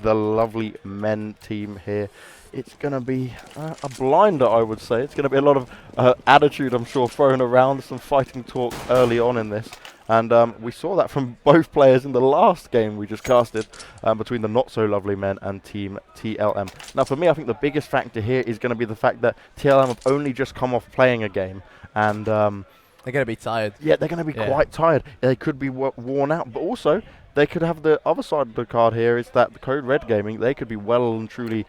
the lovely men team here. It's going to be a blinder, I would say. It's going to be a lot of attitude, I'm sure, thrown around, some fighting talk early on in this. And we saw that from both players in the last game we just casted between the not-so-lovely men and Team TLM. Now, for me, I think the biggest factor here is going to be the fact that TLM have only just come off playing a game. And they're going to be tired. yeah, they're going to be quite tired. They could be worn out. But also, they could have the other side of the card here is that the Code Red Gaming, they could be well and truly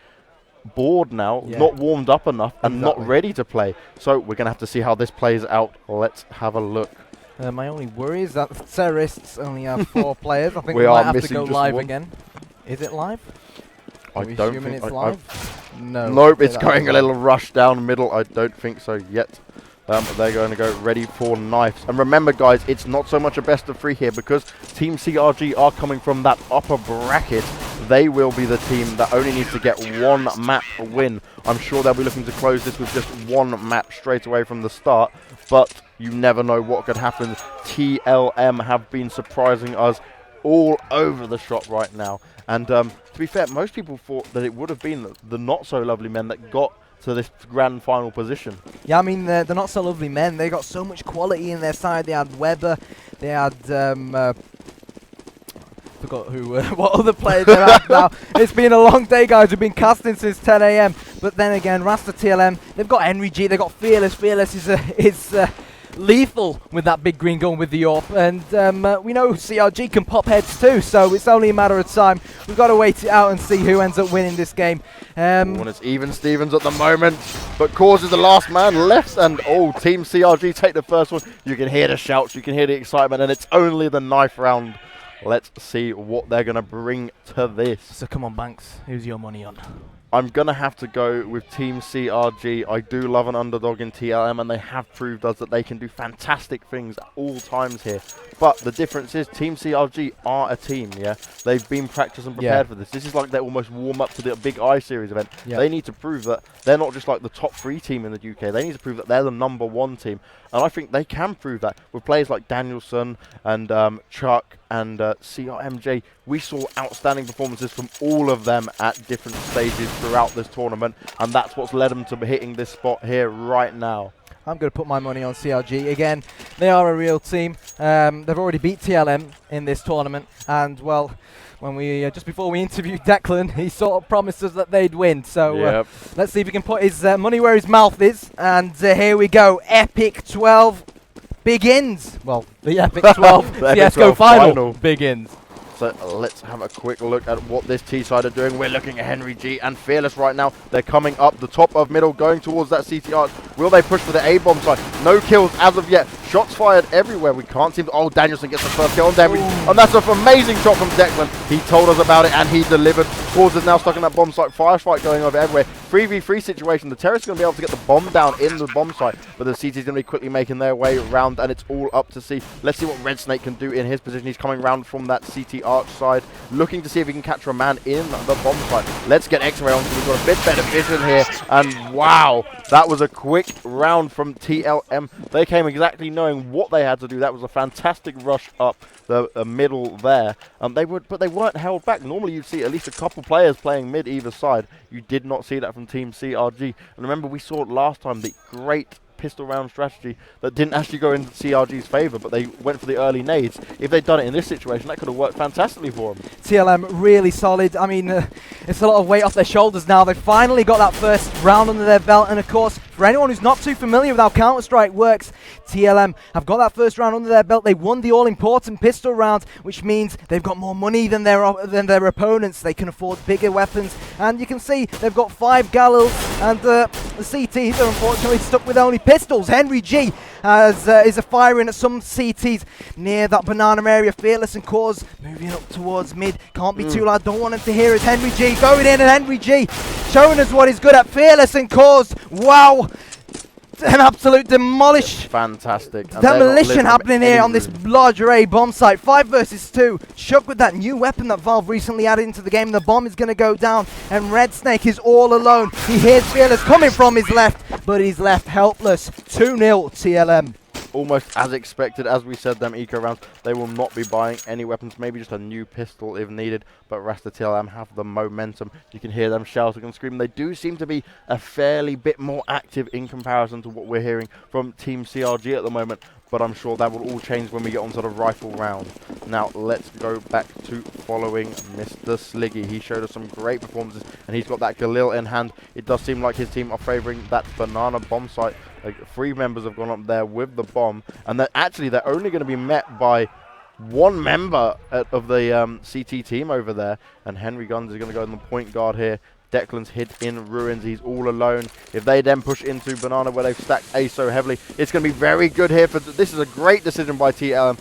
bored now, not warmed up enough, and not ready to play. So we're going to have to see how this plays out. Let's have a look. My only worry is that the terrorists only have 4 players. I think We we are might have to missing go just live one. again. Is it live? I we don't assuming think it's live? No. Nope, Okay, it's that's going a fine. little rush down middle. I don't think so yet. They're going to go ready for knives. And remember, guys, it's not so much a best of 3 here because Team CRG are coming from that upper bracket. They will be the team that only needs to get 1 map win. I'm sure they'll be looking to close this with just 1 map straight away from the start. But you never know what could happen. TLM have been surprising us all over the shop right now. And to be fair, most people thought that it would have been the not-so-lovely men that got to this grand final position. Yeah, I mean, they're not so lovely men. They got so much quality in their side. They had Weber. They had... forgot who, what other players they had now. It's been a long day, guys. We've been casting since 10 a.m. But then again, Rasta TLM, they've got Henry G, they've got Fearless. Fearless is lethal with that big green gun with the AWP. And we know CRG can pop heads too, so it's only a matter of time. We've got to wait it out and see who ends up winning this game. And it's even Stevens at the moment, but Cause is the last man left, and Team CRG take the first one. You can hear the shouts, you can hear the excitement, and it's only the knife round. Let's see what they're going to bring to this. So come on, Banks, who's your money on? I'm going to have to go with Team CRG. I do love an underdog in TLM, and they have proved us that they can do fantastic things at all times here. But the difference is Team CRG are a team, yeah? They've been practiced and prepared for this. This is like they almost warm up to the Big I Series event. They need to prove that they're not just like the top 3 team in the UK. They need to prove that they're the #1 team. And I think they can prove that with players like Danielson and Chuck and CRMJ. We saw outstanding performances from all of them at different stages throughout this tournament, and that's what's led them to be hitting this spot here right now. I'm going to put my money on CRG. Again, they are a real team. They've already beat TLM in this tournament, and well, when we just before we interviewed Declan, he sort of promised us that they'd win. So let's see if he can put his money where his mouth is. And here we go. Epic 12 begins. Well, the Epic 12 CSGO final begins. So let's have a quick look at what this T-side are doing. We're looking at Henry G and Fearless right now. They're coming up the top of middle, going towards that CT arch. Will they push for the A-bomb side? No kills as of yet. Shots fired everywhere. We can't seem to... Danielson gets the first kill on Henry. And that's an amazing shot from Declan. He told us about it and he delivered. Cause is now stuck in that bomb site. Firefight going over everywhere. 3v3 situation. The terrorists are going to be able to get the bomb down in the bomb site, but the CT is going to be quickly making their way around, and it's all up to see. Let's see what Red Snake can do in his position. He's coming around from that CT arch side, looking to see if he can catch a man in the bomb site. Let's get X-Ray on, so we've got a bit better vision here, and wow, that was a quick round from TLM. They came exactly knowing what they had to do. That was a fantastic rush up the middle there. But they weren't held back. Normally you'd see at least a couple players playing mid either side. You did not see that from Team CRG. And remember, we saw it last time, the great pistol round strategy that didn't actually go into CRG's favour, but they went for the early nades. If they'd done it in this situation, that could have worked fantastically for them. TLM really solid. I mean, it's a lot of weight off their shoulders now. They finally got that first round under their belt, and of course, for anyone who's not too familiar with how Counter-Strike works, TLM have got that first round under their belt. They won the all-important pistol round, which means they've got more money than their opponents. They can afford bigger weapons, and you can see they've got 5 Galils, and the CTs are unfortunately stuck with only pistols. Henry G is firing at some CTs near that banana area. Fearless and Cause moving up towards mid. Can't be too loud. Don't want him to hear it. Henry G going in, and Henry G showing us what he's good at. Fearless and Cause. Wow. An absolute fantastic demolition happening here on this large array bomb site. 5 versus 2. Chuck with that new weapon that Valve recently added into the game. The bomb is going to go down, and Red Snake is all alone. He hears Fearless coming from his left, but he's left helpless. 2-0 TLM. almost as expected. As we said, them eco rounds, they will not be buying any weapons, maybe just a new pistol if needed, but Rasta TLM have the momentum. You can hear them shouting and screaming. They do seem to be a fairly bit more active in comparison to what we're hearing from Team CRG at the moment, but I'm sure that will all change when we get onto the rifle round. Now, let's go back to following Mr. Sliggy. He showed us some great performances, and he's got that Galil in hand. It does seem like his team are favoring that banana bomb site. Like, 3 members have gone up there with the bomb, and they're only going to be met by 1 member of the CT team over there, and Henry Guns is going to go in the point guard here. Declan's hid in ruins. He's all alone. If they then push into banana where they've stacked A so heavily, it's going to be very good here. This is a great decision by TLM.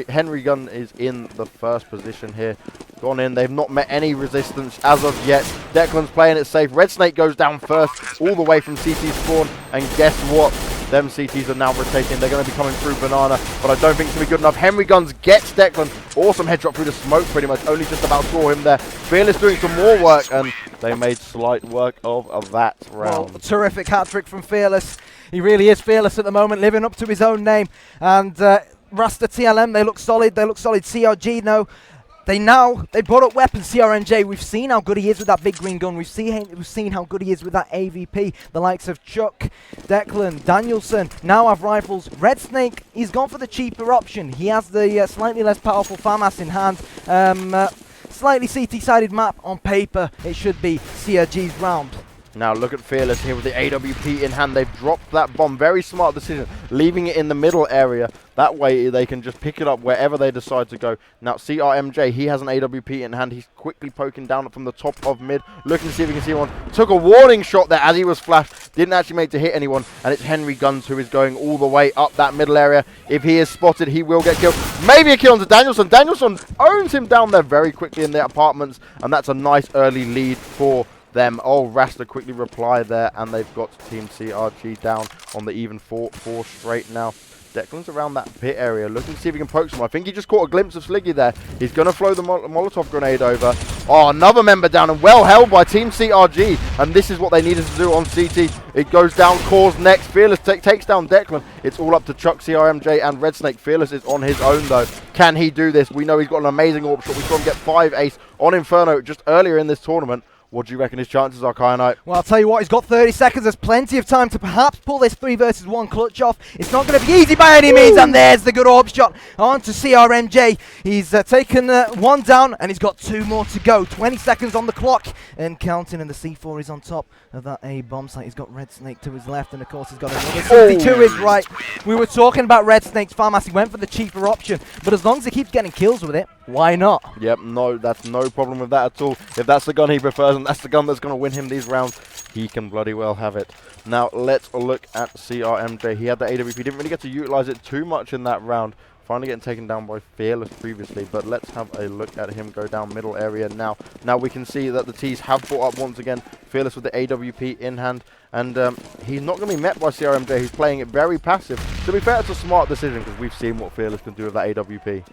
Henry Gun is in the first position here. Gone in. They've not met any resistance as of yet. Declan's playing it safe. Red Snake goes down first all the way from CT spawn. And guess what? Them CTs are now rotating. They're going to be coming through banana, but I don't think it's going to be good enough. Henry Guns gets Declan. Awesome headshot through the smoke pretty much. Only just about saw him there. Fearless doing some more work, and they made slight work of that round. Well, terrific hat-trick from Fearless. He really is fearless at the moment, living up to his own name. And Rasta TLM, they look solid. They look solid. CRG, no. They brought up weapons. CRMJ, we've seen how good he is with that big green gun. We've seen how good he is with that AVP. The likes of Chuck, Declan, Danielson now have rifles. Red Snake, he's gone for the cheaper option. He has the slightly less powerful FAMAS in hand. Slightly CT-sided map on paper. It should be CRG's round. Now look at Fearless here with the AWP in hand. They've dropped that bomb. Very smart decision, leaving it in the middle area. That way they can just pick it up wherever they decide to go. Now CRMJ, he has an AWP in hand. He's quickly poking down from the top of mid, looking to see if he can see one. Took a warning shot there as he was flashed. Didn't actually make to hit anyone. And it's Henry Guns who is going all the way up that middle area. If he is spotted, he will get killed. Maybe a kill onto Danielson. Danielson owns him down there very quickly in the apartments. And that's a nice early lead for them. Oh, Rasta quickly replied there, and they've got Team CRG down on the even 4 straight now. Declan's around that pit area, looking to see if he can poke someone. I think he just caught a glimpse of Sliggy there. He's going to throw the Molotov grenade over. Oh, another member down, and well held by Team CRG. And this is what they needed to do on CT. It goes down, Cause next. Fearless takes down Declan. It's all up to Chuck, CRMJ, and Red Snake. Fearless is on his own, though. Can he do this? We know he's got an amazing AWP shot. We saw him get 5 ace on Inferno just earlier in this tournament. What do you reckon his chances are, Kyanite? Well, I'll tell you what, he's got 30 seconds. There's plenty of time to perhaps pull this 3 versus 1 clutch off. It's not going to be easy by any means, and there's the good AWP shot on to CRMJ. He's taken 1 down, and he's got 2 more to go. 20 seconds on the clock and counting, and the C4 is on top of that A bomb site. He's got Red Snake to his left, and of course he's got another 62 is right. We were talking about Red Snake's FAMAS. He went for the cheaper option, but as long as he keeps getting kills with it, why not? Yep, no, that's no problem with that at all. If that's the gun he prefers, and that's the gun that's going to win him these rounds, he can bloody well have it. Now, let's look at CRMJ. He had the AWP. Didn't really get to utilize it too much in that round. Finally getting taken down by Fearless previously, but let's have a look at him go down middle area now. Now we can see that the T's have brought up once again. Fearless with the AWP in hand, and he's not going to be met by CRMJ. He's playing it very passive. To be fair, it's a smart decision because we've seen what Fearless can do with that AWP.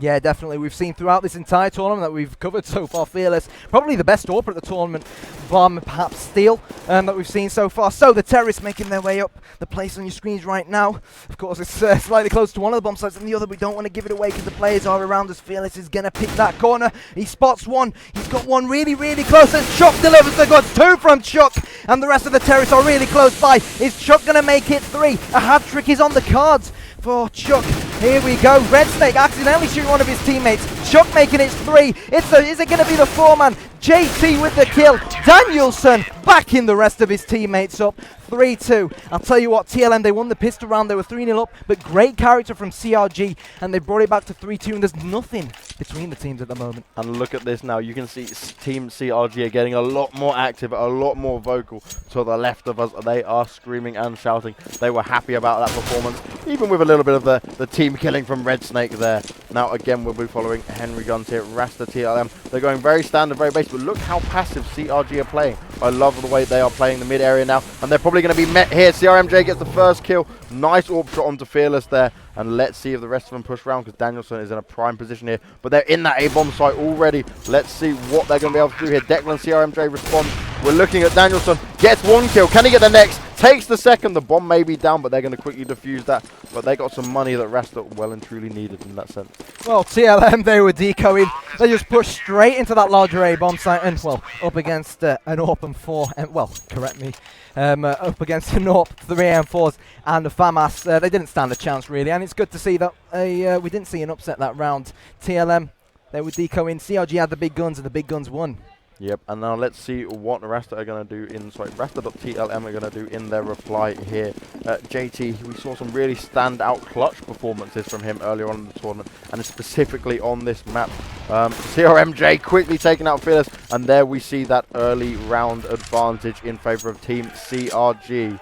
Yeah, definitely. We've seen throughout this entire tournament that we've covered so far, Fearless, probably the best AWP at the tournament, bomb, perhaps Steel, that we've seen so far. So the terrorists making their way up the place on your screens right now. Of course, it's slightly close to one of the bomb sites than the other. We don't want to give it away because the players are around us. Fearless is going to pick that corner. He spots one. He's got one really, really close. And Chuck delivers the goods. 2 from Chuck. And the rest of the terrorists are really close by. Is Chuck going to make it 3? A hat trick is on the cards for Chuck. Here we go. Red Snake accidentally shooting one of his teammates. Chuck making it 3. Is it going to be the 4-man? JT with the kill. Danielson backing the rest of his teammates up. 3-2. I'll tell you what, TLM, they won the pistol round. They were 3-0 up, but great character from CRG, and they brought it back to 3-2, and there's nothing between the teams at the moment. And look at this now. You can see Team CRG are getting a lot more active, a lot more vocal to the left of us. They are screaming and shouting. They were happy about that performance, even with a little bit of the team killing from Red Snake there. Now, again, we'll be following Henry Guns here, Rasta TLM. They're going very standard, very basic, but look how passive CRG are playing. I love the way they are playing the mid area now, and they're probably going to be met here. CRMJ gets the first kill. Nice AWP shot onto Fearless there. And let's see if the rest of them push around because Danielson is in a prime position here. But they're in that A-bomb site already. Let's see what they're going to be able to do here. Declan CRMJ responds. We're looking at Danielson. Gets 1 kill. Can he get the next? takes the second. The bomb may be down, but they're going to quickly defuse that. But they got some money that Rasta well and truly needed in that sense. Well, TLM, they were decoying. They just pushed straight into that larger A bomb site and, well, up against an AWP M4. Well, correct me. Up against an AWP, 3 M4s and a FAMAS. They didn't stand a chance, really. And it's good to see that we didn't see an upset that round. TLM, they were decoying. CRG had the big guns, and the big guns won. Yep, and now let's see what Rasta are going to do in, Rasta.TLM are going to do in their reply here. JT, we saw some really standout clutch performances from him earlier on in the tournament, and specifically on this map. CRMJ quickly taking out Fearless, and there we see that early round advantage in favor of Team CRG.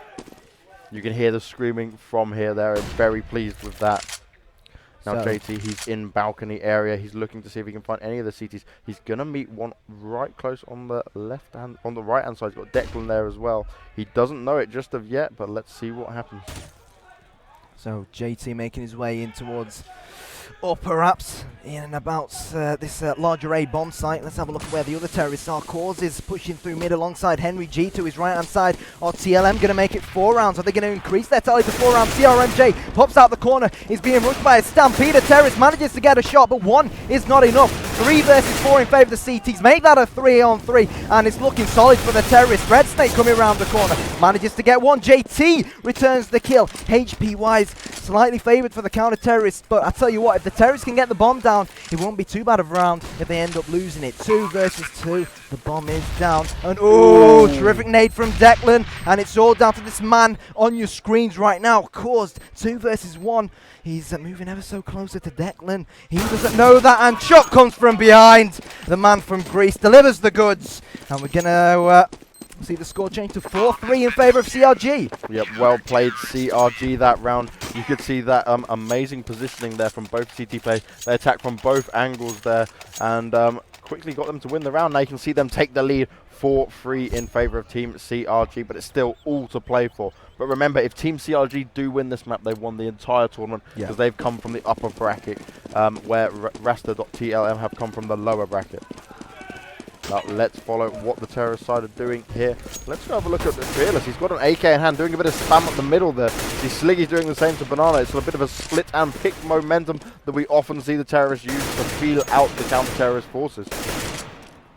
You can hear the screaming from here. They're very pleased with that. Now So JT, he's in balcony area. He's looking to see if he can find any of the CTs. He's gonna meet one right close on the left hand, on the right hand side. He's got Declan there as well. He doesn't know it just of yet, but let's see what happens. So JT making his way in towards, or perhaps in and about this larger A bomb site. Let's have a look at where the other terrorists are. Cause is pushing through mid alongside Henry G to his right hand side. Or TLM going to make it 4 rounds. Are they going to increase their tally to 4 rounds? CRMJ pops out the corner. He's being rushed by a Stampeder terrorist. Manages to get a shot, but 1 is not enough. 3 versus 4 in favour of the CTs. Make that a 3-on-3, and it's looking solid for the terrorists. Red Snake coming around the corner. Manages to get 1. JT returns the kill. HP wise, slightly favoured for the counter-terrorists, but I tell you what, if the terrorists can get the bomb down, it won't be too bad of a round if they end up losing it. 2 versus 2, the bomb is down, and oh, terrific nade from Declan, and it's all down to this man on your screens right now. Caused 2 versus 1. He's moving ever so closer to Declan. He doesn't know that, and shot comes from behind. The man from Greece delivers the goods, and we're gonna see the score change to 4-3 in favour of CRG. Yep, well played CRG that round. You could see that amazing positioning there from both CT players. They attacked from both angles there, and quickly got them to win the round. Now you can see them take the lead 4-3 in favour of Team CRG, but it's still all to play for. But remember, if Team CRG do win this map, they've won the entire tournament, because they've come from the upper bracket, where Rasta.TLM have come from the lower bracket. Now let's follow what the terrorist side are doing here. Let's go have a look at the Fearless. He's got an AK in hand, doing a bit of spam at the middle there. Sliggy's doing the same to Banana. It's a bit of a split and pick momentum that we often see the terrorists use to feel out the counter-terrorist forces.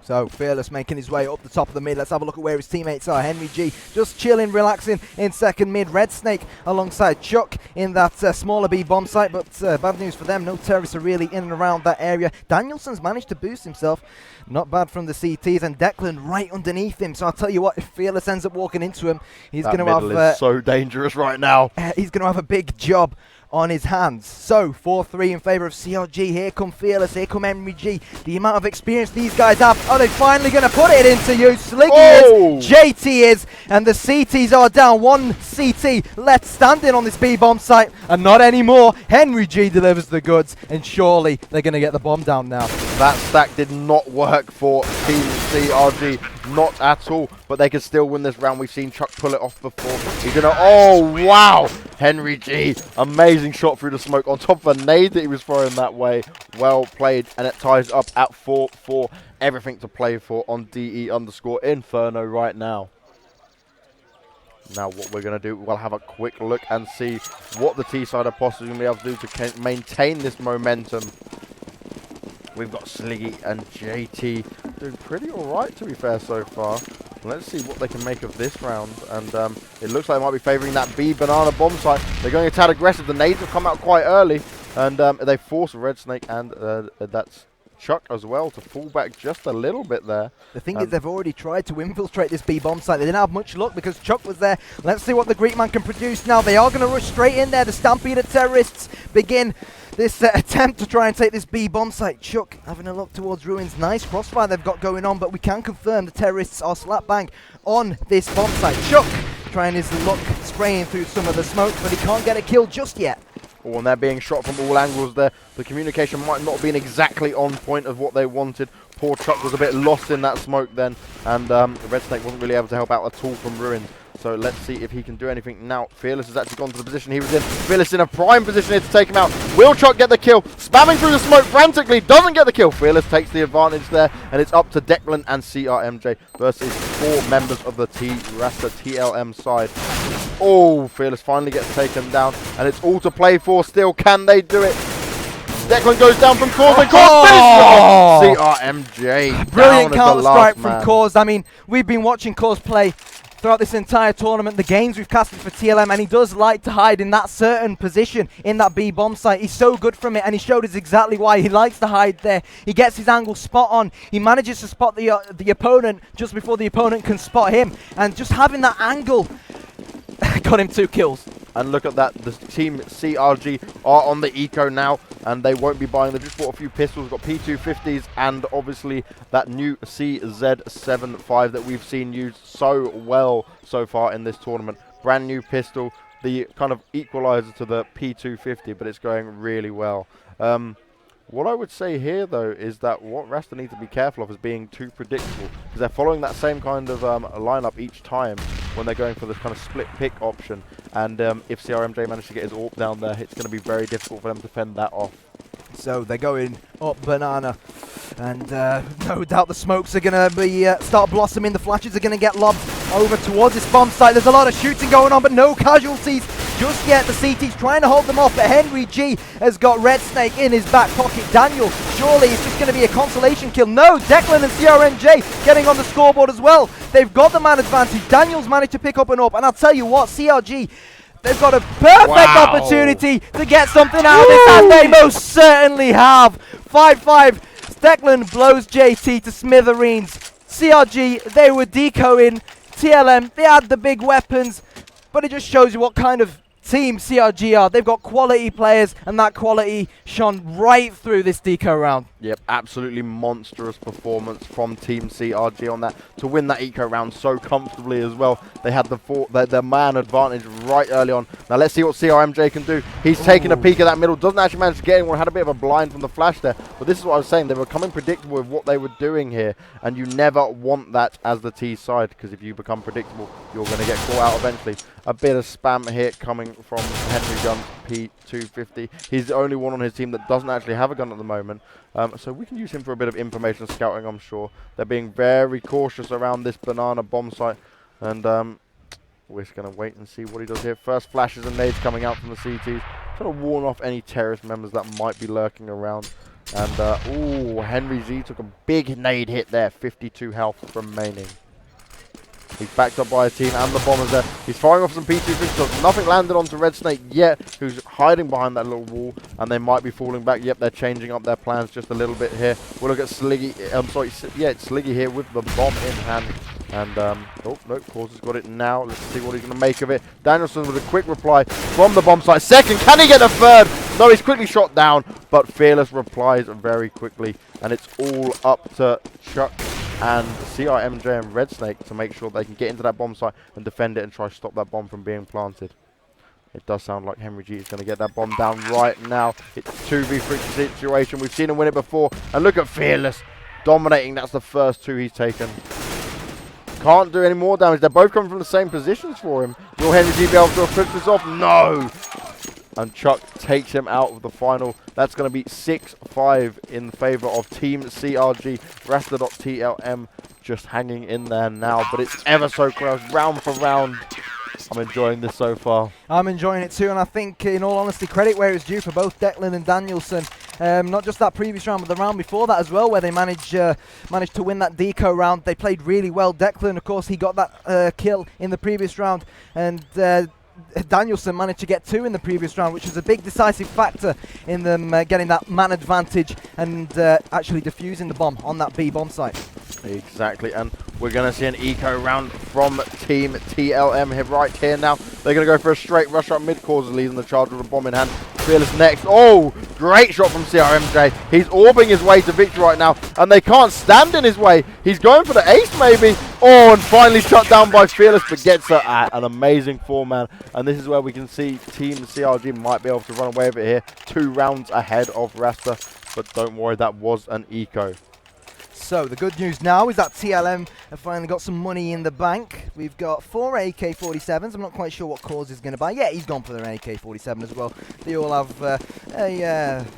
So Fearless making his way up the top of the mid. Let's have a look at where his teammates are. Henry G just chilling, relaxing in second mid. Red Snake alongside Chuck in that smaller B bomb site, but bad news for them. No terrorists are really in and around that area. Danielson's managed to boost himself. Not bad from the CTs, and Declan right underneath him. So I'll tell you what, if Fearless ends up walking into him, he's going to have... is so dangerous right now. He's going to have a big job on his hands. So 4-3 in favour of CRG. Here come Fearless, here come Henry G. The amount of experience these guys have. Are they finally going to put it into you? Sliggy is, JT is, and the CTs are down. 1 CT left standing on this B bomb site, and not anymore. Henry G delivers the goods, and surely they're going to get the bomb down now. That stack did not work for Team CRG, not at all, but they could still win this round. We've seen Chuck pull it off before. He's gonna, oh wow, Henry G, amazing shot through the smoke on top of a nade that he was throwing that way. Well played, and it ties up at 4-4. Everything to play for on DE_Inferno right now. Now what we're going to do, we'll have a quick look and see what the T-side are possibly going to be able to do to maintain this momentum. We've got Sliggy and JT doing pretty alright, to be fair, so far. Let's see what they can make of this round. And it looks like they might be favouring that B banana bomb site. They're going a tad aggressive. The nades have come out quite early. And they force Red Snake and that's Chuck as well to fall back just a little bit there. The thing is, they've already tried to infiltrate this B bomb site. They didn't have much luck because Chuck was there. Let's see what the Greek man can produce now. They are going to rush straight in there. The Stampede terrorists begin this attempt to try and take this B bomb site. Chuck having a look towards Ruins. Nice crossfire they've got going on, but we can confirm the terrorists are slap bang on this bomb site. Chuck trying his luck, spraying through some of the smoke, but he can't get a kill just yet. Oh, and they're being shot from all angles there. The communication might not have been exactly on point of what they wanted. Poor Chuck was a bit lost in that smoke then, and Red Snake wasn't really able to help out at all from Ruins. So let's see if he can do anything now. Fearless has actually gone to the position he was in. Fearless in a prime position here to take him out. Will Chuck get the kill? Spamming through the smoke frantically, doesn't get the kill. Fearless takes the advantage there, and it's up to Declan and CRMJ versus 4 members of the Rasta TLM side. Oh, Fearless finally gets taken down, and it's all to play for still. Can they do it? Declan goes down from Cause, and Cause finishes off! CRMJ. Brilliant counter-strike from Cause. I mean, we've been watching Cause play throughout this entire tournament, the games we've casted for TLM, and he does like to hide in that certain position in that B bomb site. He's so good from it, and he showed us exactly why he likes to hide there. He gets his angle spot on. He manages to spot the opponent just before the opponent can spot him, and just having that angle got him 2 kills. And look at that, the team CRG are on the eco now, and they won't be buying. They just bought a few pistols, got P250s, and obviously that new CZ75 that we've seen used so well so far in this tournament. Brand new pistol, the kind of equalizer to the P250, but it's going really well. What I would say here, though, is that what Rasta need to be careful of is being too predictable, because they're following that same kind of lineup each time when they're going for this kind of split pick option. And if CRMJ manages to get his AWP down there, it's going to be very difficult for them to fend that off. So they're going up banana, and no doubt the smokes are going to be start blossoming. The flashes are going to get lobbed over towards this bomb site. There's a lot of shooting going on, but no casualties just yet. The CT's trying to hold them off, but Henry G has got Red Snake in his back pocket. Daniel, surely it's just going to be a consolation kill. No, Declan and CRMJ getting on the scoreboard as well. They've got the man advantage. Daniel's managed to pick up an AWP, and I'll tell you what, CRG, they've got a perfect opportunity to get something out of this, and they most certainly have. 5-5, Declan blows JT to smithereens. CRG, they were decoying. TLM, they had the big weapons, but it just shows you what kind of team CRG are. They've got quality players, and that quality shone right through this deco round. Yep, absolutely monstrous performance from Team CRG on that to win that eco round so comfortably as well. They had the man advantage right early on. Now let's see what CRMJ can do. He's taking a peek at that middle, doesn't actually manage to get anyone, had a bit of a blind from the flash there. But this is what I was saying, they were becoming predictable with what they were doing here, and you never want that as the T side, because if you become predictable, you're going to get caught out eventually. A bit of spam hit coming from Henry Gunn's P250. He's the only one on his team that doesn't actually have a gun at the moment. So we can use him for a bit of information scouting, I'm sure. They're being very cautious around this banana bomb site. And we're just going to wait and see what he does here. First flashes and nades coming out from the CTs. Trying to warn off any terrorist members that might be lurking around. And, ooh, Henry Z took a big nade hit there. 52 health remaining. He's backed up by a team and the bombers there. He's firing off some P250. Nothing landed onto Red Snake yet, who's hiding behind that little wall, and they might be falling back. Yep, they're changing up their plans just a little bit here. We'll look at Sliggy. I'm sorry, yeah, it's Sliggy here with the bomb in hand. And, oh, no, Cause has got it now. Let's see what he's going to make of it. Danielson with a quick reply from the bomb site. Second, can he get the third? No, he's quickly shot down, but Fearless replies very quickly. And it's all up to Chuck and CRMJ and Red Snake to make sure they can get into that bomb site and defend it and try to stop that bomb from being planted. It does sound like Henry G is going to get that bomb down right now. It's a 2v3 situation. We've seen him win it before. And look at Fearless dominating. That's the first 2 he's taken. Can't do any more damage. They're both coming from the same positions for him. Will Henry G be able to finish this off? No! And Chuck takes him out of the final. That's going to be 6-5 in favor of Team CRG. Rasta.TLM just hanging in there now, but it's ever so close, round for round. I'm enjoying this so far. I'm enjoying it too, and I think, in all honesty, credit where it's due for both Declan and Danielson. Not just that previous round, but the round before that as well, where they managed to win that deco round. They played really well. Declan, of course, he got that kill in the previous round, and Danielson managed to get 2 in the previous round, which was a big decisive factor in them getting that man advantage and actually defusing the bomb on that B bomb site. Exactly, and we're going to see an eco round from Team TLM here, right here now. They're going to go for a straight rush up mid, Cause leading the charge with a bomb in hand. Fearless next. Oh, great shot from CRMJ. He's orbing his way to victory right now, and they can't stand in his way. He's going for the ace, maybe. Oh, and finally shut down by Fearless, but gets her at an amazing 4-man. And this is where we can see Team CRG might be able to run away with it here. 2 rounds ahead of Rasta, but don't worry, that was an eco. So So the good news now is that TLM have finally got some money in the bank. We've got 4 AK-47s. I'm not quite sure what Cause is going to buy. Yeah, he's gone for their AK-47 as well. They all have a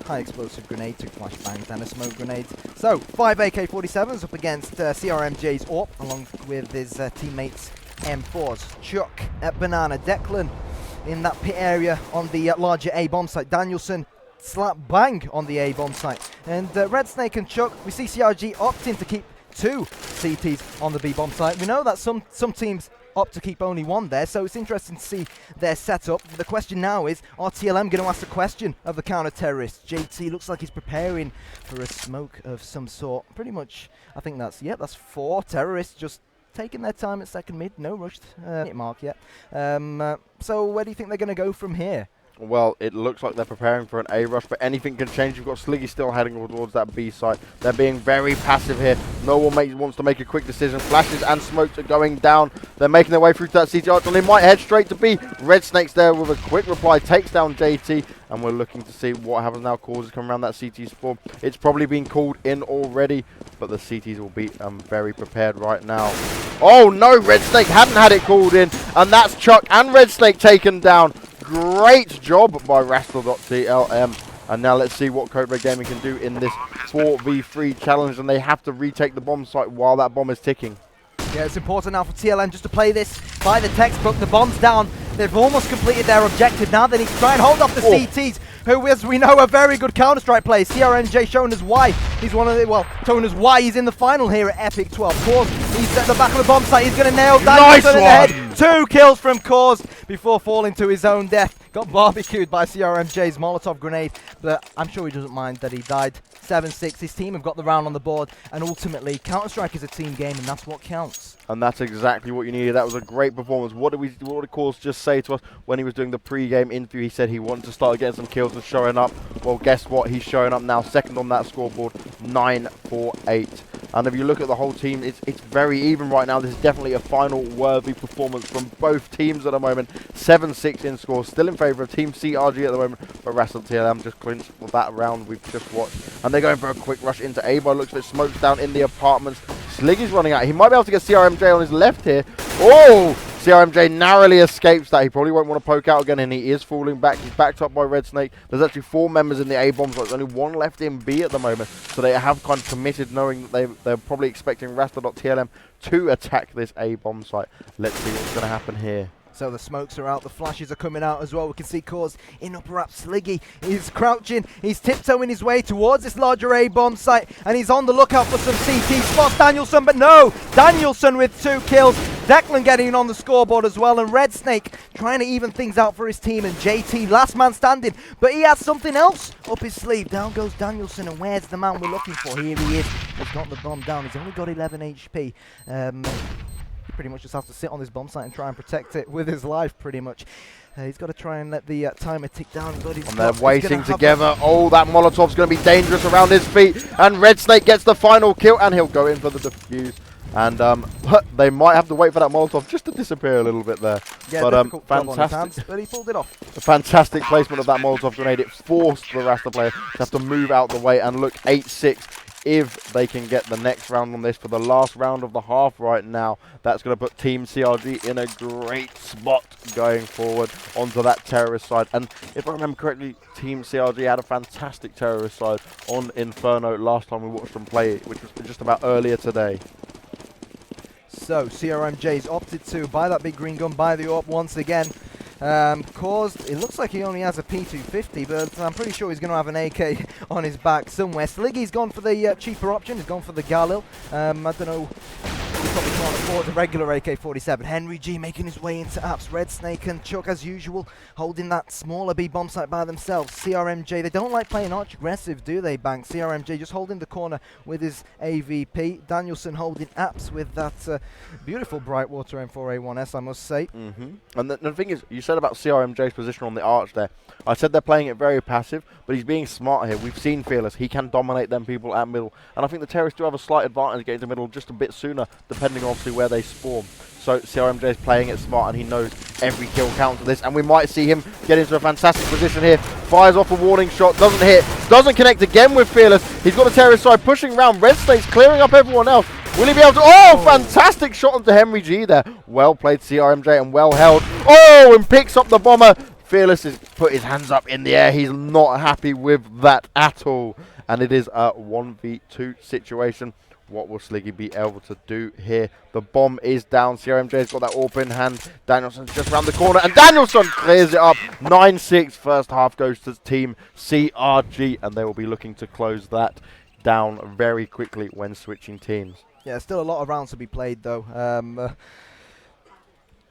high explosive grenade, 2 flashbangs and a smoke grenade. So 5 AK-47s up against CRMJ's AWP, along with his teammates M4s. Chuck at Banana, Declan in that pit area on the larger A-bomb site. Danielson slap bang on the A-bomb site. And Red Snake and Chuck, we see CRG opting to keep 2 CTs on the B-bomb site. We know that some teams opt to keep only 1 there, so it's interesting to see their setup. The question now is, are TLM going to ask the question of the counter-terrorists? JT looks like he's preparing for a smoke of some sort. Pretty much, I think that's 4 terrorists just taking their time at second mid. No rushed mark yet. So where do you think they're going to go from here? Well, it looks like they're preparing for an A rush, but anything can change. You've got Sliggy still heading towards that B site. They're being very passive here. No one wants to make a quick decision. Flashes and smokes are going down. They're making their way through to that CT arch, and they might head straight to B. Red Snake's there with a quick reply, takes down JT, and we're looking to see what happens now. Causes come around that CT spawn. It's probably been called in already, but the CTs will be very prepared right now. Oh no, Red Snake hadn't had it called in, and that's Chuck and Red Snake taken down. Great job by Rastal.TLM. And now let's see what Cobra Gaming can do in this 4v3 challenge, and they have to retake the bomb site while that bomb is ticking. Yeah, it's important now for TLM just to play this by the textbook. The bomb's down. They've almost completed their objective. Now they need to try and hold off the CTs, who, as we know, are very good Counter-Strike players. CRNJ showing us why he's one of the, showing us why he's in the final here at Epic 12. Cause, he's at the back of the bomb site. He's going to nail Danielson in the head. 2 kills from Cause before falling to his own death. Got barbecued by CRMJ's Molotov grenade, but I'm sure he doesn't mind that he died. 7-6. His team have got the round on the board, and ultimately, Counter-Strike is a team game, and that's what counts. And that's exactly what you needed. That was a great performance. What did Cause just say to us when he was doing the pre-game interview? He said he wanted to start getting some kills and showing up. Well, guess what? He's showing up now, second on that scoreboard, 9-4-8. And if you look at the whole team, it's very even right now. This is definitely a final-worthy performance from both teams at the moment. 7-6 in score, still in favour of Team CRG at the moment, but Rastal.TLM just clinched for that round we've just watched. And they're going for a quick rush into A by looks of it. Smokes down in the apartments. Sliggy's running out. He might be able to get CRMJ on his left here. Oh! CRMJ narrowly escapes that. He probably won't want to poke out again, and he is falling back. He's backed up by Red Snake. There's actually 4 members in the A-bomb, so there's only 1 left in B at the moment. So they have kind of committed, knowing that they're probably expecting Rastal.TLM to attack this A-bomb site. Let's see what's going to happen here. So the smokes are out, the flashes are coming out as well. We can see Cause in upper up. Sliggy is crouching, he's tiptoeing his way towards this larger A-bomb site, and he's on the lookout for some CT. Spots Danielson, but no! Danielson with 2 kills. Declan getting on the scoreboard as well, and Red Snake trying to even things out for his team, and JT last man standing, but he has something else up his sleeve. Down goes Danielson, and where's the man we're looking for? Here he is. He's got the bomb down. He's only got 11 HP. Pretty much just has to sit on this bomb site and try and protect it with his life, pretty much. He's got to try and let the timer tick down. And they're waiting together. Oh, that Molotov's going to be dangerous around his feet. And Red Snake gets the final kill, and he'll go in for the defuse. And they might have to wait for that Molotov just to disappear a little bit there. Yeah, but fantastic. Hands, but he pulled it off. A fantastic placement of that Molotov grenade. It forced the Rasta player to have to move out the way, and look, 8-6. If they can get the next round on this for the last round of the half right now, that's going to put Team CRG in a great spot going forward onto that terrorist side. And if I remember correctly, Team CRG had a fantastic terrorist side on Inferno last time we watched them play, which was just about earlier today. So CRMJ's opted to buy that big green gun, buy the AWP once again. Caused, it looks like he only has a P250, but I'm pretty sure he's going to have an AK on his back somewhere. Sliggy's gone for the cheaper option, he's gone for the Galil. I don't know, he probably can't afford a regular AK-47. Henry G making his way into apps. Red Snake and Chuck, as usual, holding that smaller B bomb site by themselves. CRMJ, they don't like playing arch aggressive, do they, Bank? CRMJ just holding the corner with his AVP. Danielson holding apps with that beautiful Brightwater M4A1S, I must say. And the thing is, you said about CRMJ's position on the arch there. I said they're playing it very passive, but he's being smart here. We've seen Fearless. He can dominate them people at middle. And I think the terrorists do have a slight advantage getting to middle just a bit sooner. The depending on obviously where they spawn. So CRMJ is playing it smart, and he knows every kill counts for this, and we might see him get into a fantastic position here. Fires off a warning shot, doesn't hit, doesn't connect again with Fearless. He's got a terrorist side pushing around. Red Snake's clearing up everyone else. Will he be able to? Oh, fantastic shot onto Henry G there. Well played CRMJ and well held. Oh, and picks up the bomber. Fearless has put his hands up in the air. He's not happy with that at all. And it is a 1v2 situation. What will Sliggy be able to do here? The bomb is down. CRMJ's got that AWP in hand. Danielson's just around the corner, and Danielson clears it up. 9-6. First half goes to Team CRG, and they will be looking to close that down very quickly when switching teams. Yeah, still a lot of rounds to be played, though.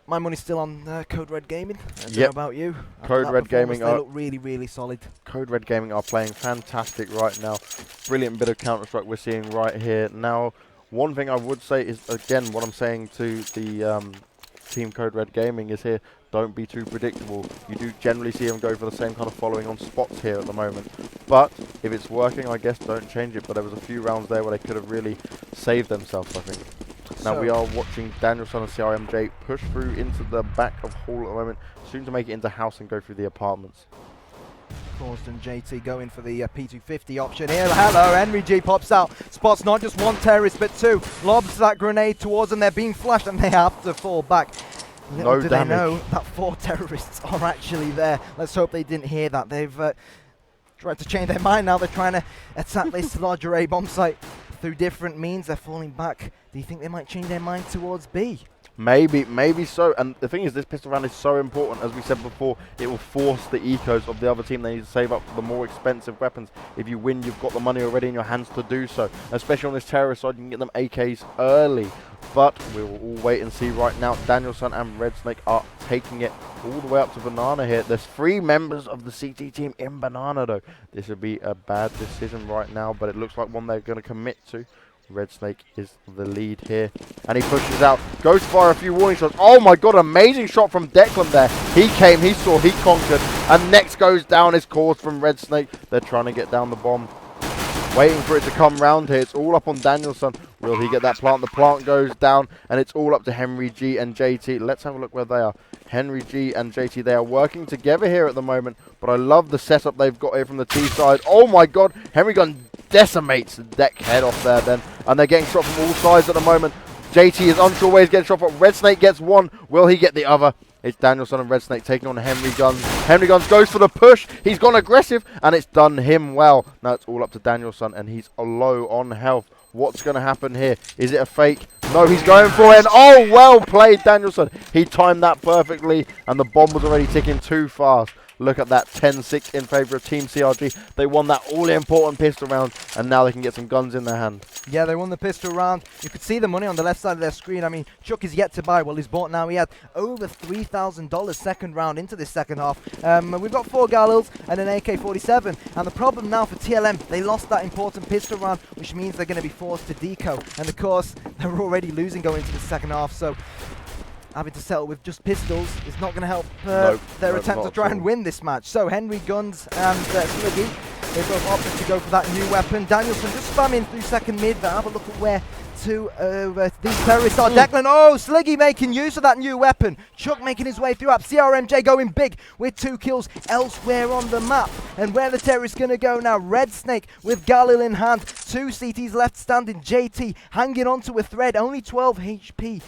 My money's still on Code Red Gaming. I don't know about you. Code Red Gaming they look really, really solid. Code Red Gaming are playing fantastic right now. Brilliant bit of Counter-Strike we're seeing right here. Now, one thing I would say is, again, what I'm saying to the Team Code Red Gaming is here, don't be too predictable. You do generally see them go for the same kind of following on spots here at the moment. But if it's working, I guess don't change it. But there was a few rounds there where they could have really saved themselves, I think. Now we are watching Danielson and CRMJ push through into the back of Hall at the moment, soon to make it into house and go through the apartments. Causton JT going for the P250 option here. Hello, Henry G pops out. Spots not just one terrorist, but two. Lobs that grenade towards them. They're being flashed, and they have to fall back. Little do they know that 4 terrorists are actually there. Let's hope they didn't hear that. They've tried to change their mind now. They're trying to attack this larger A-bomb site through different means. They're falling back. Do you think they might change their mind towards B? Maybe so. And the thing is, this pistol round is so important. As we said before, it will force the ecos of the other team. They need to save up for the more expensive weapons. If you win, you've got the money already in your hands to do so. Especially on this terrorist side, you can get them AKs early. But we will all wait and see right now. Danielson and Red Snake are taking it all the way up to Banana here. There's 3 members of the CT team in Banana, though. This would be a bad decision right now, but it looks like one they're going to commit to. Red Snake is the lead here, and he pushes out, goes to fire a few warning shots. Oh my god, amazing shot from Declan there. He came, he saw, he conquered, and next goes down is caused from Red Snake. They're trying to get down the bomb, waiting for it to come round here. It's all up on Danielson. Will he get that plant? The plant goes down, and it's all up to Henry G and JT. Let's have a look where they are. Henry G and JT, they are working together here at the moment, but I love the setup they've got here from the T side. Oh my god, Henry Gun decimates the deck head off there then, and they're getting shot from all sides at the moment. JT is unsure where he's getting shot from. Red Snake gets one. Will he get the other? It's Danielson and Red Snake taking on Henry Guns. Henry Guns goes for the push. He's gone aggressive, and it's done him well. Now it's all up to Danielson, and he's low on health. What's going to happen here? Is it a fake? No, he's going for it. And oh, well played, Danielson. He timed that perfectly, and the bomb was already ticking too fast. Look at that, 10-6 in favour of Team CRG. They won that all-important pistol round, and now they can get some guns in their hand. Yeah, they won the pistol round. You could see the money on the left side of their screen. I mean, Chuck is yet to buy. Well, he's bought now. He had over $3,000 second round into this second half. We've got 4 Galils and an AK-47. And the problem now for TLM, they lost that important pistol round, which means they're going to be forced to deco. And, of course, they're already losing going into the second half. So having to settle with just pistols is not going to help their attempt to try and win this match. So Henry Guns and Sliggy, they both opted to go for that new weapon. Danielson just spamming through second mid, but have a look at where these terrorists are. Declan, oh, Sliggy making use of that new weapon. Chuck making his way through up. CRMJ going big with 2 kills elsewhere on the map. And where the terrorists going to go now? Red Snake with Galil in hand. 2 CTs left standing. JT hanging onto a thread, only 12 HP.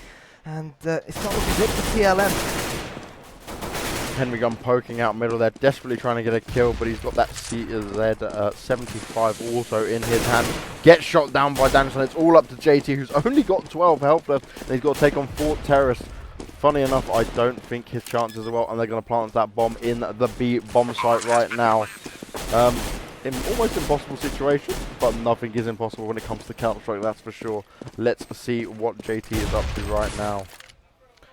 And it's not looking good for TLM. Henry Gun poking out middle there, desperately trying to get a kill, but he's got that CZ 75 also in his hand. Gets shot down by Danielson. It's all up to JT, who's only got 12 health left, and he's got to take on 4 terrorists. Funny enough, I don't think his chances are well, and they're going to plant that bomb in the B bomb site right now. In almost impossible situation, but nothing is impossible when it comes to Counter-Strike, that's for sure. Let's see what JT is up to right now.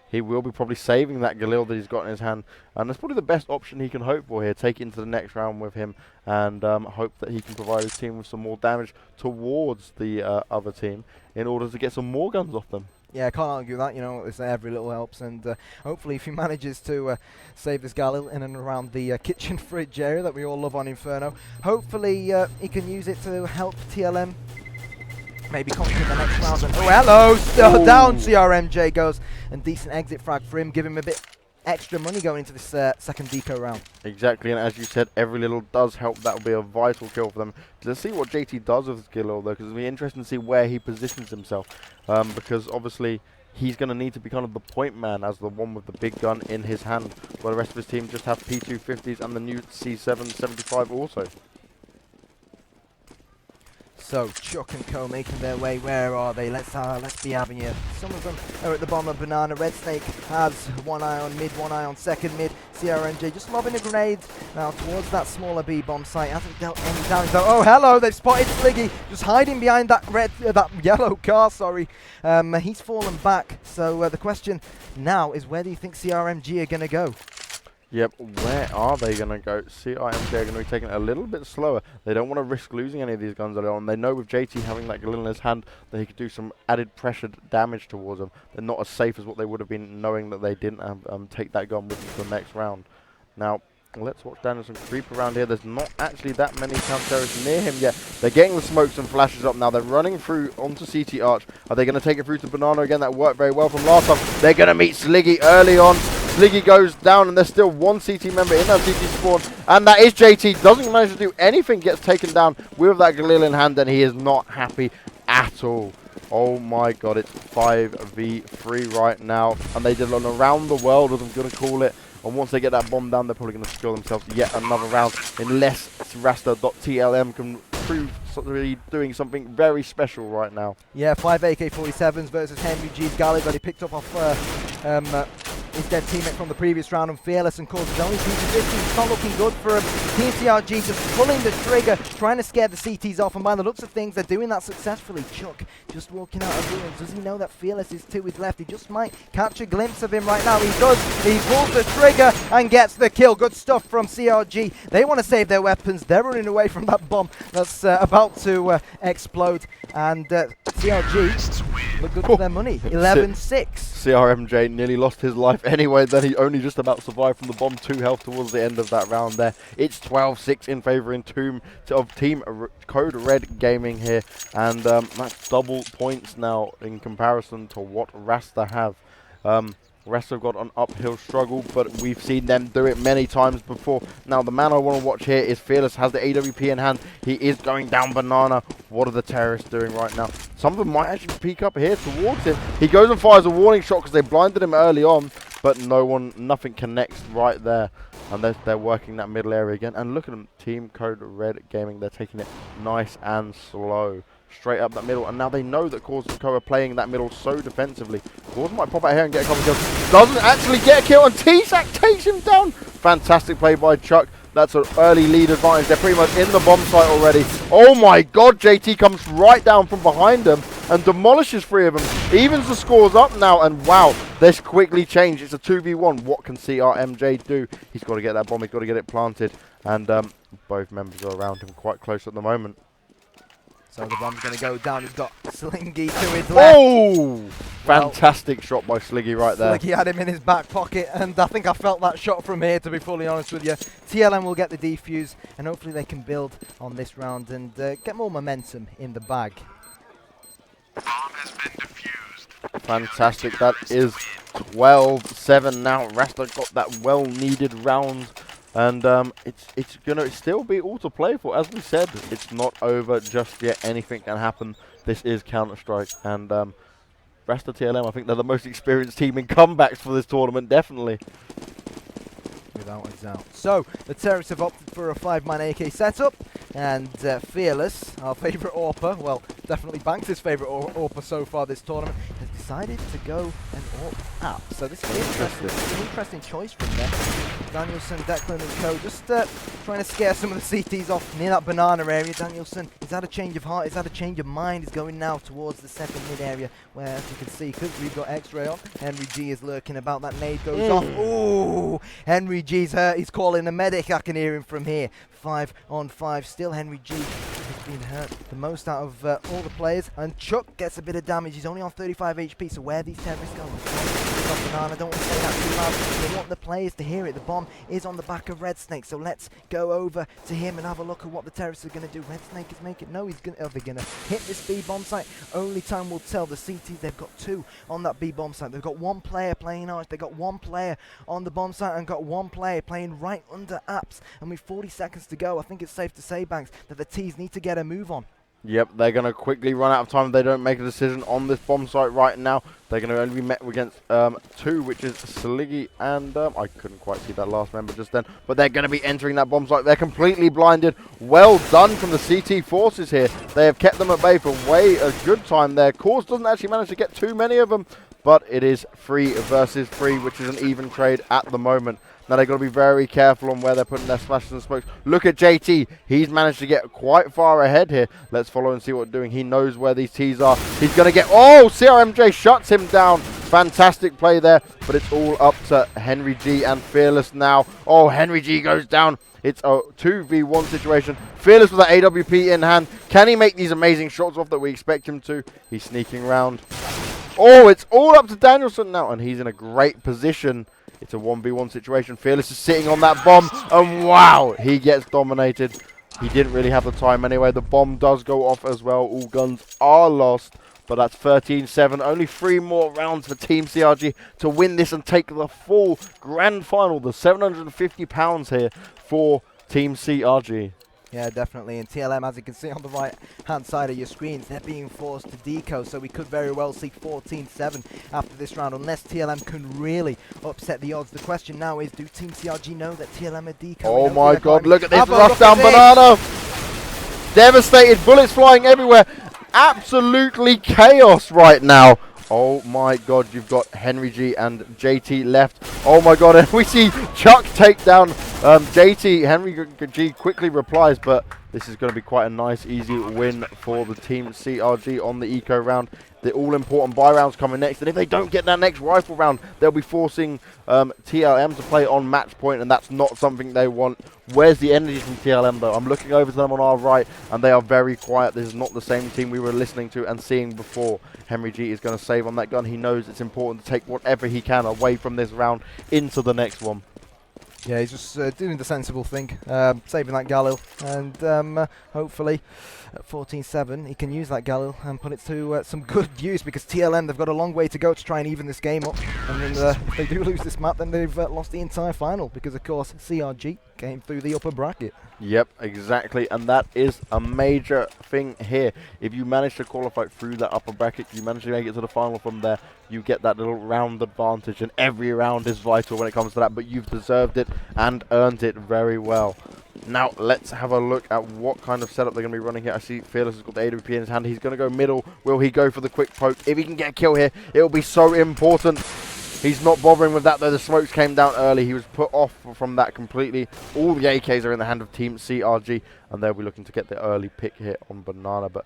He will be probably saving that Galil that he's got in his hand, and that's probably the best option he can hope for here. Take it into the next round with him, and hope that he can provide his team with some more damage towards the other team in order to get some more guns off them. Yeah, I can't argue that. You know, every little helps, and hopefully if he manages to save this Galil in and around the kitchen fridge area that we all love on Inferno, hopefully he can use it to help TLM maybe coming in the next round. And, oh, hello! Still down, CRMJ goes. And decent exit frag for him, give him a bit extra money going into this second deco round. Exactly, and as you said, every little does help. That will be a vital kill for them. Let's see what JT does with his kill, though, because it'll be interesting to see where he positions himself. Because obviously, he's going to need to be kind of the point man as the one with the big gun in his hand, while the rest of his team just have P250s and the new C775 also. So Chuck and Co making their way. Where are they? Let's be having you. Some of them are at the bottom of Banana. Red Snake has one eye on mid, one eye on second mid. CRMJ just lobbing a grenade now towards that smaller B bomb site. Hasn't dealt any damage though. Oh hello! They've spotted Sliggy just hiding behind that that yellow car. Sorry, he's fallen back. So the question now is, where do you think CRMG are gonna go? Yep, where are they going to go? CRMJ are going to be taking it a little bit slower. They don't want to risk losing any of these guns early on. They know with JT having that Galil in his hand that he could do some added pressured damage towards them. They're not as safe as what they would have been knowing that they didn't take that gun with them to the next round. Now, let's watch Danielson creep around here. There's not actually that many counter-terrorists near him yet. They're getting the smokes and flashes up now. They're running through onto CT Arch. Are they going to take it through to Banana again? That worked very well from last time. They're going to meet Sliggy early on. Sliggy goes down, and there's still one CT member in that CT spawn, and that is JT. Doesn't manage to do anything, gets taken down with that Galil in hand, and he is not happy at all. Oh my god, it's 5v3 right now, and they did an around the world, as I'm going to call it. And once they get that bomb down, they're probably going to secure themselves yet another round, unless Rasta.TLM can prove really doing something very special right now. Yeah, 5 AK-47s versus Henry G's Galley, but he picked up off his dead teammate from the previous round, and Fearless, and causes only P250. It's not looking good for him. Team CRG just pulling the trigger, trying to scare the CTs off, and by the looks of things, they're doing that successfully. Chuck just walking out of ruins. Does he know that Fearless is to his left? He just might catch a glimpse of him right now. He does. He pulls the trigger and gets the kill. Good stuff from CRG. They want to save their weapons. They're running away from that bomb that's about to explode, and CRG look good for their money. 11-6. CRMJ nearly lost his life anyway, then he only just about survived from the bomb. 2 health towards the end of that round there. It's 12-6 in favour of Team Code Red Gaming here, and that's double points now in comparison to what Rasta have. Rasta have got an uphill struggle, but we've seen them do it many times before. Now, the man I want to watch here is Fearless, has the AWP in hand. He is going down Banana. What are the terrorists doing right now? Some of them might actually peek up here towards him. He goes and fires a warning shot because they blinded him early on, but nothing connects right there. And they're working that middle area again. And look at them, Team Code Red Gaming. They're taking it nice and slow. Straight up that middle, and now they know that Cause and Co are playing that middle so defensively. Cause might pop out here and get a couple of kills. Doesn't actually get a kill, and T-Sack takes him down. Fantastic play by Chuck. That's an early lead advantage. They're pretty much in the bomb site already. Oh my god, JT comes right down from behind them and demolishes 3 of them. Evens the scores up now, and wow, this quickly changed. It's a 2v1. What can CRMJ do? He's got to get that bomb. He's got to get it planted, and both members are around him quite close at the moment. So the bomb's going to go down. He's got Slingy to his left. Oh! Fantastic shot by Sliggy right there. Sliggy had him in his back pocket, and I think I felt that shot from here, to be fully honest with you. TLM will get the defuse, and hopefully they can build on this round and get more momentum in the bag. Bomb has been defused. Fantastic. That is 12-7 now. Rasta got that well-needed round. And it's gonna still be all to play for. As we said, it's not over just yet. Anything can happen. This is Counter-Strike, and Rasta TLM, I think they're the most experienced team in comebacks for this tournament, definitely. Without a doubt. So the terrorists have opted for a 5-man AK setup, and Fearless, our favourite AWPer, well, definitely Banks' favourite AWPer so far this tournament, has decided to go and AWP up. So this is interesting. This is an interesting choice from them. Danielson, Declan and Co just trying to scare some of the CTs off near that Banana area. Danielson, he's had a change of heart, he's had a change of mind. He's going now towards the second mid area, where, as you can see, because we've got X-Ray on, Henry G is lurking about. That nade goes off. Ooh! Henry G's hurt. He's calling the medic. I can hear him from here. 5 on 5. Still Henry G. He's been hurt the most out of all the players, and Chuck gets a bit of damage. He's only on 35 HP, so where are these terrorists going? Banana, don't want to say that too loud. They want the players to hear it. The bomb is on the back of Red Snake, so let's go over to him and have a look at what the terrorists are going to do. Red Snake is making, no, he's going to, they're going to hit this B bomb site. Only time will tell. The CTs, they've got 2 on that B bomb site. They've got 1 player playing Arch, they've got 1 player on the bomb site, and got 1 player playing right under Apps. And with 40 seconds to go, I think it's safe to say, Banks, that the T's need to get a move on. Yep, they're going to quickly run out of time if they don't make a decision on this bomb site right now. They're going to only be met against 2, which is Sliggy and I couldn't quite see that last member just then. But they're going to be entering that bomb site. They're completely blinded. Well done from the CT forces here. They have kept them at bay for way a good time there. Cause doesn't actually manage to get too many of them. But it is 3 versus 3, which is an even trade at the moment. Now they've got to be very careful on where they're putting their smashes and smokes. Look at JT. He's managed to get quite far ahead here. Let's follow and see what they're doing. He knows where these T's are. He's going to get... Oh, CRMJ shuts him down. Fantastic play there. But it's all up to Henry G and Fearless now. Oh, Henry G goes down. It's a 2v1 situation. Fearless with that AWP in hand. Can he make these amazing shots off that we expect him to? He's sneaking around. Oh, it's all up to Danielson now. And he's in a great position. It's a 1v1 situation. Fearless is sitting on that bomb. And wow, he gets dominated. He didn't really have the time anyway. The bomb does go off as well. All guns are lost. But that's 13-7. Only 3 more rounds for Team CRG to win this and take the full grand final. The £750 here for Team CRG. Yeah, definitely. And TLM, as you can see on the right-hand side of your screens, they're being forced to deco, so we could very well see 14-7 after this round, unless TLM can really upset the odds. The question now is, do Team CRG know that TLM are deco? Oh my god, look at this rush down Banana! Devastated, bullets flying everywhere. Absolutely chaos right now. Oh my god, you've got Henry G and JT left. Oh my god, and we see Chuck take down JT. Henry G quickly replies, but this is going to be quite a nice, easy win for the Team CRG on the eco round. The all-important buy rounds coming next, and if they don't get that next rifle round, they'll be forcing TLM to play on match point, and that's not something they want. Where's the energy from TLM, though? I'm looking over to them on our right, and they are very quiet. This is not the same team we were listening to and seeing before. Henry G is going to save on that gun. He knows it's important to take whatever he can away from this round into the next one. Yeah, he's just doing the sensible thing, saving that Galil, and hopefully at 14-7 he can use that Galil and put it to some good use, because TLM, they've got a long way to go to try and even this game up, and then if they do lose this map, then they've lost the entire final, because of course CRG came through the upper bracket. Yep, exactly, and that is a major thing here. If you manage to qualify through that upper bracket, you manage to make it to the final from there, you get that little round advantage, and every round is vital when it comes to that, but you've deserved it and earned it very well. Now, let's have a look at what kind of setup they're going to be running here. I see Fearless has got the AWP in his hand. He's going to go middle. Will he go for the quick poke? If he can get a kill here, it will be so important. He's not bothering with that, though. The smokes came down early. He was put off from that completely. All the AKs are in the hand of Team CRG, and they'll be looking to get the early pick here on Banana. But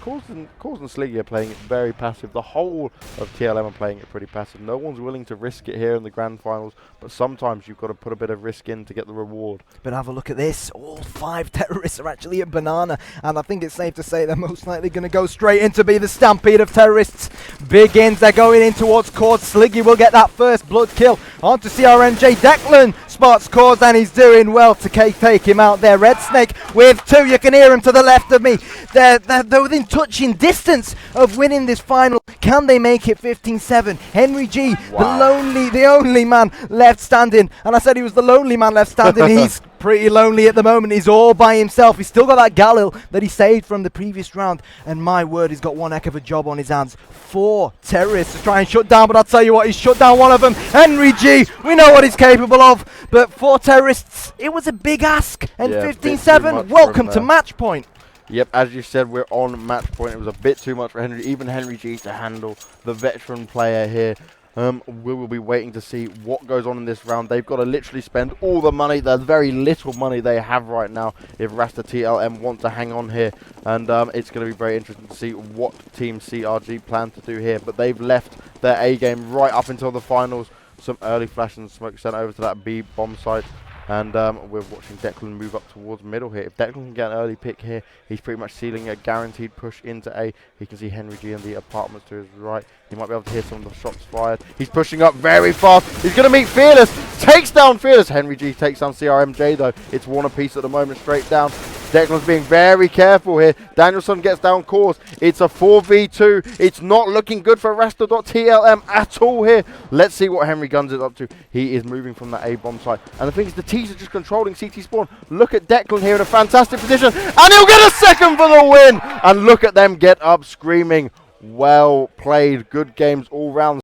Cause and Sliggy are playing it very passive. The whole of TLM are playing it pretty passive. No one's willing to risk it here in the grand finals, but sometimes you've got to put a bit of risk in to get the reward. But have a look at this. All 5 terrorists are actually at Banana, and I think it's safe to say they're most likely going to go straight in to be the stampede of terrorists. Begins. They're going in towards Cause. Sliggy will get that first blood kill onto CRMJ. Declan spots Cause, and he's doing well to take him out there. Red Snake with 2. You can hear him to the left of me. They're within touching distance of winning this final. Can they make it 15-7? Henry G, wow, the only man left standing. And I said he was the lonely man left standing. He's pretty lonely at the moment. He's all by himself. He's still got that Galil that he saved from the previous round. And my word, he's got one heck of a job on his hands. 4 terrorists to try and shut down. But I'll tell you what, he's shut down one of them. Henry G, we know what he's capable of. But 4 terrorists, it was a big ask. And yeah, 15-7, welcome to match point. Yep, as you said, we're on match point. It was a bit too much for even Henry G to handle, the veteran player here. We will be waiting to see what goes on in this round. They've got to literally spend all the money, the very little money they have right now, if Rasta TLM want to hang on here. And it's going to be very interesting to see what Team CRG plan to do here. But they've left their A game right up until the finals. Some early flash and smoke sent over to that B bomb site. And we're watching Declan move up towards middle here. If Declan can get an early pick here, he's pretty much sealing a guaranteed push into A. He can see Henry G and the apartments to his right. He might be able to hear some of the shots fired. He's pushing up very fast. He's going to meet Fearless. Takes down Fearless. Henry G takes down CRMJ though. It's one apiece at the moment, straight down. Declan's being very careful here. Danielson gets down course. It's a 4v2. It's not looking good for Rasta.TLM at all here. Let's see what Henry Guns is up to. He is moving from that A-bomb side. And the thing is, the T's are just controlling CT spawn. Look at Declan here in a fantastic position. And he'll get a second for the win. And look at them get up screaming. Well played. Good games all round.